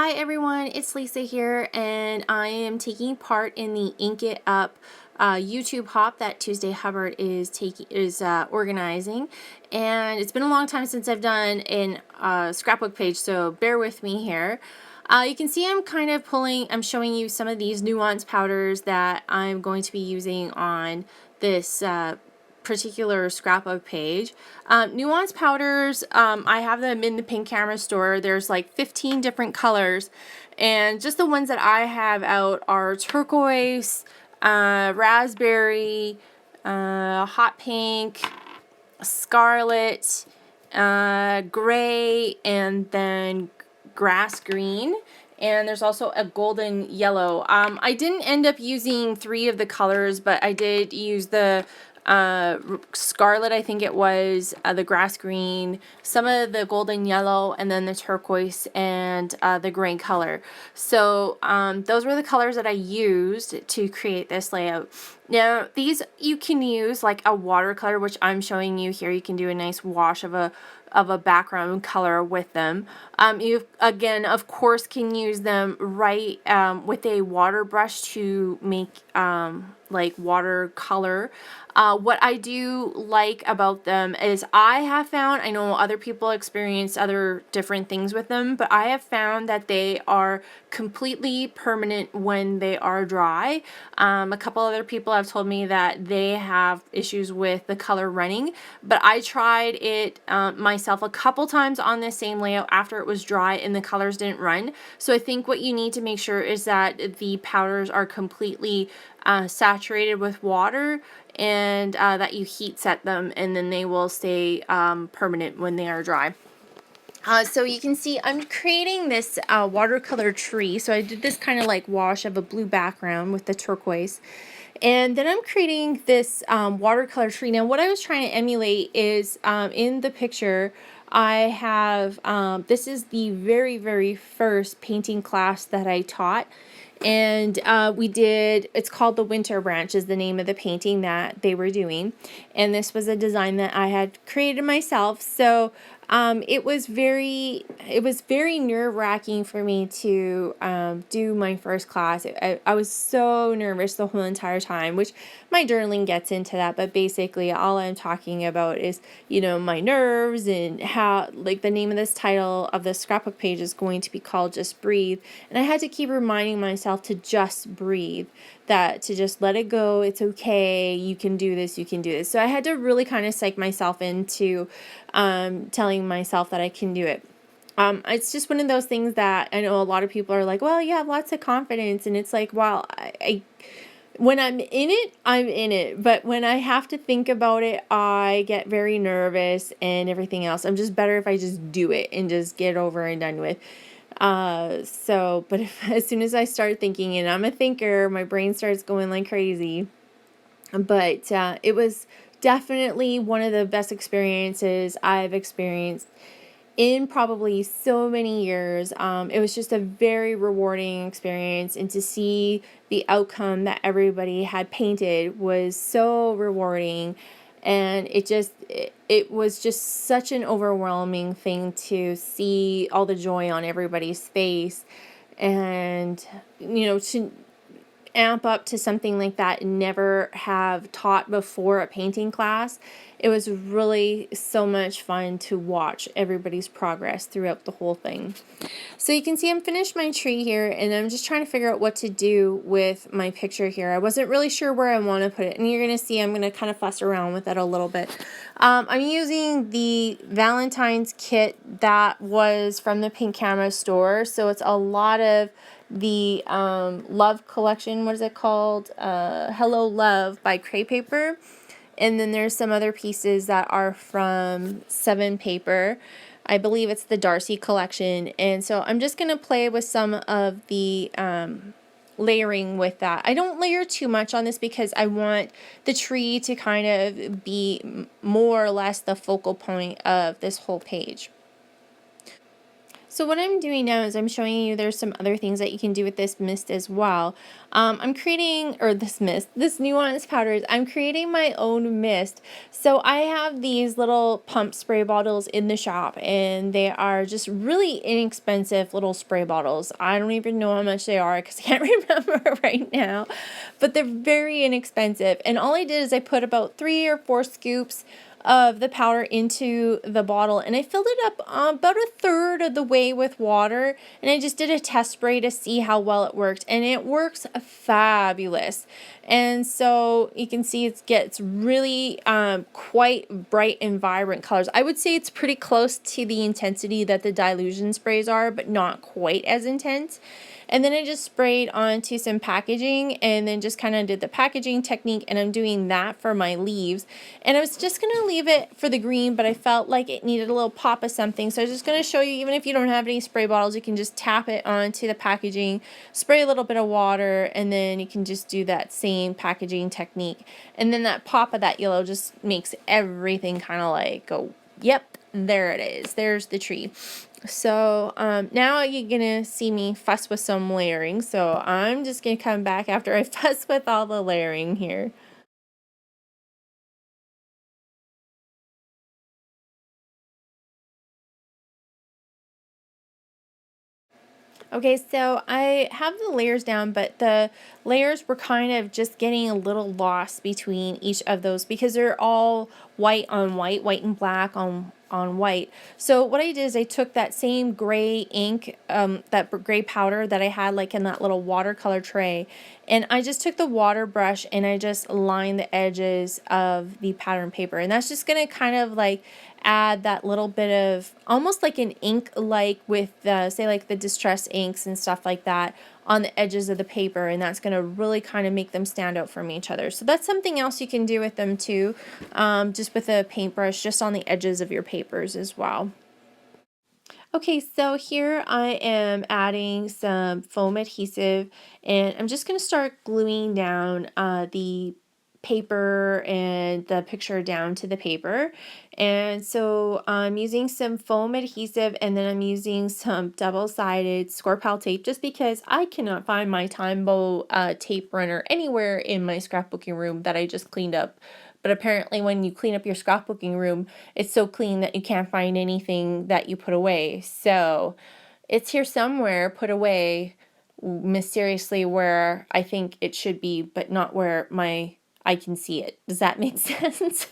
Hi everyone, it's Lisa here, and I am taking part in the Ink It Up YouTube hop that Tuesdae Hubbard is organizing, and it's been a long time since I've done a scrapbook page, so bear with me here. You can see I'm showing you some of these nuance powders that I'm going to be using on this particular scrapbook page. Nuance powders, I have them in the Pink Camera store. There's like 15 different colors, and just the ones that I have out are turquoise, raspberry, hot pink, scarlet, gray, and then grass green. And there's also a golden yellow. I didn't end up using 3 of the colors, but I did use the scarlet, I think it was, the grass green, some of the golden yellow, and then the turquoise and the gray color. So those were the colors that I used to create this layout. Now these you can use like a watercolor, which I'm showing you here. You can do a nice wash of a background color with them. You again, of course, can use them right with a water brush to make like watercolor. What I do like about them is I have found, I know other people experience other different things with them, but I have found that they are completely permanent when they are dry. A couple other people have told me that they have issues with the color running, but I tried it myself a couple times on this same layout after it was dry and the colors didn't run. So I think what you need to make sure is that the powders are completely saturated with water, and that you heat set them, and then they will stay permanent when they are dry. So you can see I'm creating this watercolor tree. So I did this kind of like wash of a blue background with the turquoise. And then I'm creating this watercolor tree. Now what I was trying to emulate is in the picture I have, this is the very first painting class that I taught. And it's called The Winter Branch is the name of the painting that they were doing. And this was a design that I had created myself. So it was very nerve-wracking for me to do my first class. I was so nervous the whole entire time, which my journaling gets into that, but basically all I'm talking about is, you know, my nerves, and how, like, the name of this title of the scrapbook page is going to be called Just Breathe. And I had to keep reminding myself to just breathe, that to just let it go, it's okay, you can do this, you can do this. So I had to really kind of psych myself into telling myself that I can do it. It's just one of those things that I know a lot of people are like, well, you have lots of confidence, and it's like, well, I when I'm in it, I'm in it. But when I have to think about it, I get very nervous and everything else. I'm just better if I just do it and just get over and done with. But as soon as I start thinking, and I'm a thinker, my brain starts going like crazy. But it was definitely one of the best experiences I've experienced in probably so many years. It was just a very rewarding experience, and to see the outcome that everybody had painted was so rewarding. And it was just such an overwhelming thing to see all the joy on everybody's face, and, you know, to amp up to something like that and never have taught before a painting class. It was really so much fun to watch everybody's progress throughout the whole thing. So you can see I'm finished my tree here, and I'm just trying to figure out what to do with my picture here. I wasn't really sure where I want to put it, and you're going to see I'm going to kind of fuss around with it a little bit. I'm using the Valentine's kit that was from the Pink Camera store, so it's a lot of the Love collection. What is it called? Hello Love by Cray Paper. And then there's some other pieces that are from 7 Paper. I believe it's the Darcy collection. And so I'm just going to play with some of the layering with that. I don't layer too much on this because I want the tree to kind of be more or less the focal point of this whole page. So what I'm doing now is I'm showing you there's some other things that you can do with this mist as well. I'm creating, or this mist, this nuanced powders, I'm creating my own mist. So I have these little pump spray bottles in the shop, and they are just really inexpensive little spray bottles. I don't even know how much they are because I can't remember right now, but they're very inexpensive. And all I did is I put about 3 or 4 scoops of the powder into the bottle, and I filled it up about a third of the way with water, and I just did a test spray to see how well it worked, and it works fabulous. And so you can see it gets really quite bright and vibrant colors. I would say it's pretty close to the intensity that the dilution sprays are, but not quite as intense. And then I just sprayed onto some packaging and then just kind of did the packaging technique, and I'm doing that for my leaves. And I was just going to leave it for the green, but I felt like it needed a little pop of something. So I was just going to show you, even if you don't have any spray bottles, you can just tap it onto the packaging, spray a little bit of water, and then you can just do that same packaging technique. And then that pop of that yellow just makes everything kind of like go, yep, there it is. There's the tree. So now you're gonna see me fuss with some layering, so I'm just gonna come back after I fuss with all the layering here. Okay, so I have the layers down, but the layers were kind of just getting a little lost between each of those because they're all white on white, white and black on white. So what I did is I took that same gray ink, that gray powder that I had like in that little watercolor tray, and I just took the water brush and I just lined the edges of the pattern paper, and that's just gonna kind of like add that little bit of almost like an ink, like with say like the distress inks and stuff like that on the edges of the paper, and that's going to really kind of make them stand out from each other. So that's something else you can do with them too, just with a paintbrush, just on the edges of your papers as well. Okay, so here I am adding some foam adhesive, and I'm just going to start gluing down the paper and the picture down to the paper. And so I'm using some foam adhesive, and then I'm using some double-sided score pal tape just because I cannot find my time bow tape runner anywhere in my scrapbooking room that I just cleaned up. But apparently when you clean up your scrapbooking room, it's so clean that you can't find anything that you put away. So it's here somewhere, put away mysteriously where I think it should be, but not where I can see it. Does that make sense?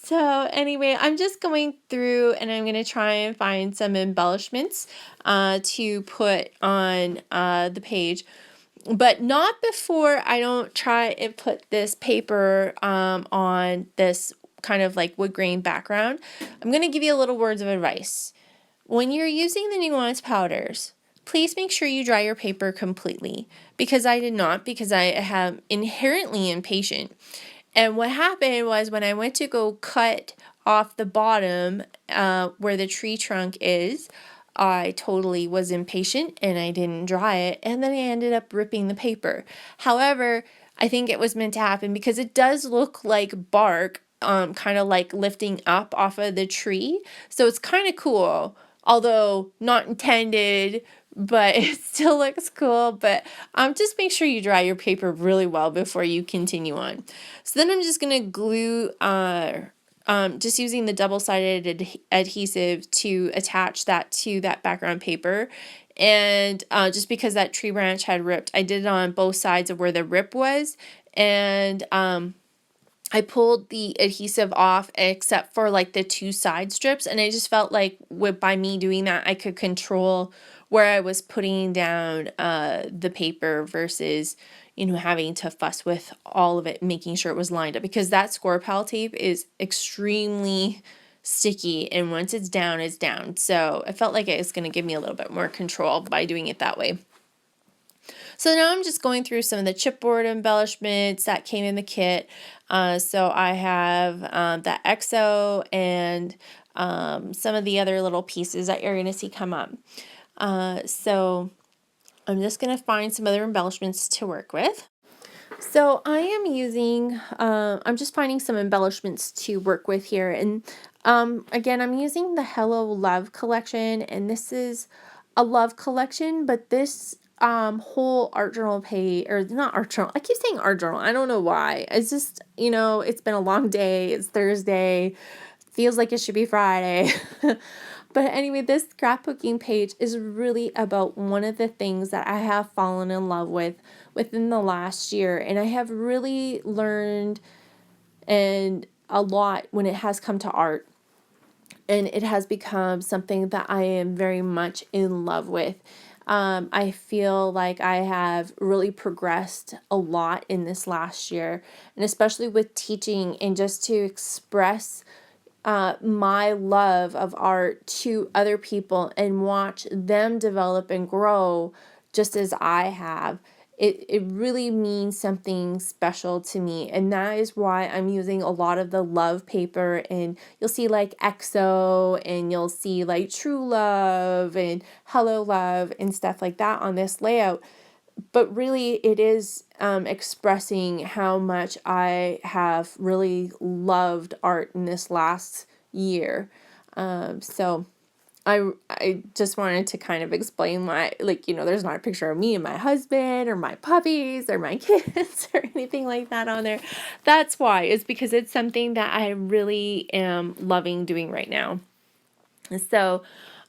So anyway, I'm just going through and I'm going to try and find some embellishments to put on the page. But not before I don't try and put this paper on this kind of like wood grain background. I'm going to give you a little words of advice. When you're using the nuance powders, please make sure you dry your paper completely, because I did not, because I am inherently impatient. And what happened was when I went to go cut off the bottom where the tree trunk is, I totally was impatient and I didn't dry it, and then I ended up ripping the paper. However, I think it was meant to happen because it does look like bark, kind of like lifting up off of the tree. So it's kind of cool, although not intended, but it still looks cool. But just make sure you dry your paper really well before you continue on. So then I'm just going to glue just using the double-sided adhesive to attach that to that background paper. And just because that tree branch had ripped, I did it on both sides of where the rip was. And I pulled the adhesive off except for like the 2 side strips. And I just felt like by me doing that, I could control where I was putting down the paper versus, having to fuss with all of it, making sure it was lined up, because that score pal tape is extremely sticky, and once it's down, it's down. So I felt like it was going to give me a little bit more control by doing it that way. So now I'm just going through some of the chipboard embellishments that came in the kit. So I have the EXO and some of the other little pieces that you're going to see come up. So I'm just going to find some other embellishments to work with. So I am using, I'm just finding some embellishments to work with here. And again, I'm using the Hello Love collection, and this is a love collection, but this whole art journal page, or not art journal, I keep saying art journal. I don't know why. It's just, it's been a long day. It's Thursday. Feels like it should be Friday. But anyway, this scrapbooking page is really about one of the things that I have fallen in love with within the last year. And I have really learned and a lot when it has come to art. And it has become something that I am very much in love with. I feel like I have really progressed a lot in this last year, and especially with teaching and just to express my love of art to other people and watch them develop and grow just as I have. It really means something special to me, and that is why I'm using a lot of the love paper. And you'll see like EXO, and you'll see like True Love and Hello Love and stuff like that on this layout. But really, it is expressing how much I have really loved art in this last year. So I just wanted to kind of explain why, there's not a picture of me and my husband or my puppies or my kids or anything like that on there. That's why. It's because it's something that I really am loving doing right now. So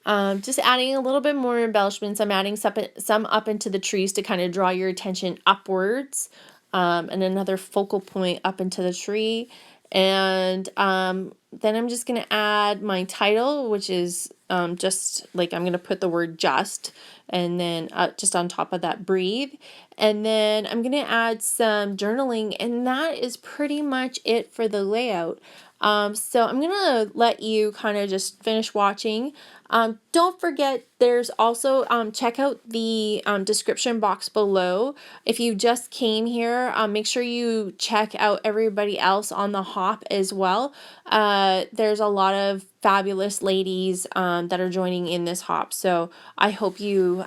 just adding a little bit more embellishments. I'm adding some up into the trees to kind of draw your attention upwards, and another focal point up into the tree. And then I'm just going to add my title, which is just like I'm going to put the word just, and then just on top of that, breathe. And then I'm going to add some journaling, and that is pretty much it for the layout. So I'm going to let you kind of just finish watching. Don't forget, there's also, check out the description box below. If you just came here, make sure you check out everybody else on the hop as well. There's a lot of fabulous ladies that are joining in this hop. So I hope you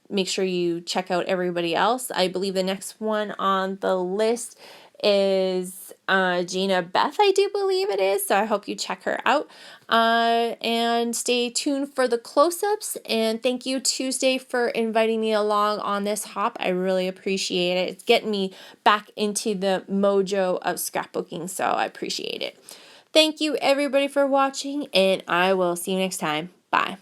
make sure you check out everybody else. I believe the next one on the list is Gina Beth, I do believe it is. So I hope you check her out. And stay tuned for the close-ups. And thank you, Tuesdae, for inviting me along on this hop. I really appreciate it. It's getting me back into the mojo of scrapbooking, so I appreciate it. Thank you, everybody, for watching, and I will see you next time. Bye.